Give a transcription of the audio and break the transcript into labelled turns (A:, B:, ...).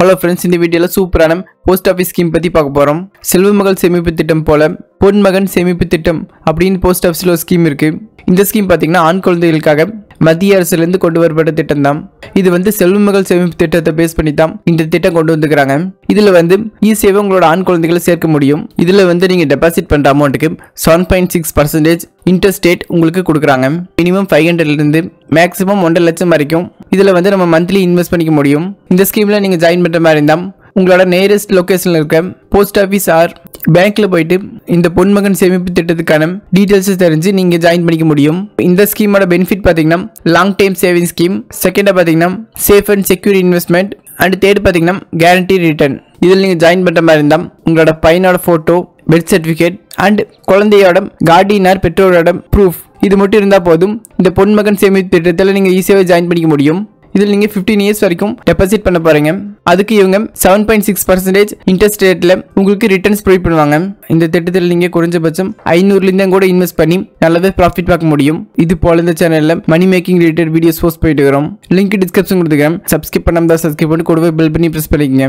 A: Hello friends, இந்த வீடியோவில் சூப்பரான போஸ்ட் ஆஃபீஸ் ஸ்கீம் பற்றி பார்க்க போகிறோம். செல்வ மகள் சேமிப்பு திட்டம் போல பொன்மகன் சேமிப்பு திட்டம் அப்படின்னு போஸ்ட் ஆஃபீஸில் ஒரு ஸ்கீம் இருக்குது. இந்த ஸ்கீம் பார்த்தீங்கன்னா ஆண் குழந்தைகளுக்காக மத்திய அரசுலேருந்து கொண்டு வரப்பட்ட திட்டம் தான். இது செல்வ மகள் சேமிப்பு திட்டத்தை பேஸ் பண்ணி தான் இந்த திட்டம் கொண்டு வந்துக்கிறாங்க. இதில் ஈஸியாகவே உங்களோட ஆண் குழந்தைகளை சேர்க்க முடியும். இதில் நீங்கள் டெபாசிட் பண்ணுற அமௌண்ட்டுக்கு 7.6% இன்ட்ரெஸ்ட் ரேட் உங்களுக்கு கொடுக்குறாங்க. மினிமம் 500லேருந்து மேக்ஸிமம் 1.5 லட்சம் வரைக்கும் இதில் நம்ம மந்த்லி இன்வெஸ்ட் பண்ணிக்க முடியும். இந்த ஸ்கீமில் நீங்கள் ஜாயின் பண்ணுற மாதிரி இருந்தால் உங்களோட நியரஸ்ட் லொக்கேஷனில் இருக்க போஸ்ட் ஆஃபீஸ் ஆர் பேங்க்கில் போயிட்டு இந்த பொன்மகன் சேமிப்பு திட்டத்துக்கான டீட்டெயில்ஸ் தெரிஞ்சு நீங்கள் ஜாயின் பண்ணிக்க முடியும். இந்த ஸ்கீமோட பெனிஃபிட் பார்த்தீங்கன்னா லாங் டைம் சேவிங் ஸ்கீம், செகண்டாக பார்த்தீங்கன்னா safe and secure investment, and third பார்த்தீங்கன்னா கேரண்டி ரிட்டர்ன். இதில் நீங்கள் ஜாயின் பண்ணுற மாதிரி இருந்தால் உங்களோட பையனோட ஃபோட்டோ, பெர்த் சர்டிஃபிகேட் அண்ட் குழந்தையோட கார்டியனார் பெற்றோரோட ப்ரூஃப் இது மட்டும் இருந்தால் போதும். இந்த பொன்மகன் சேமிப்பு திட்டத்தில் நீங்கள் ஈஸியாகவே ஜாயின் பண்ணிக்க முடியும். இதில் நீங்கள் 15 இயர்ஸ் வரைக்கும் டெபாசிட் பண்ண போகிறீங்க. அதுக்கு இவங்க 7.6% இன்ட்ரெஸ்ட் ரேட்டில் உங்களுக்கு ரிட்டர்ன்ஸ் ப்ரொவைட் பண்ணுவாங்க. இந்த திட்டத்தில் நீங்கள் குறைஞ்சபட்சம் 500லேருந்து கூட இன்வெஸ்ட் பண்ணி நல்லாவே ப்ராஃபிட் பார்க்க முடியும். இது போல இந்த சேனலில் money making related videos post பண்ணிட்டு இருக்கிறோம். லிங்க் டிஸ்கிரிப்ஷன் கொடுத்துக்கிறேன். சப்ஸ்கிரைப் பண்ணாமல் தான் சப்ஸ்கிரைப் பண்ணி கூடவே பெல் பண்ணி ப்ரெஸ் பண்ணிக்கங்க.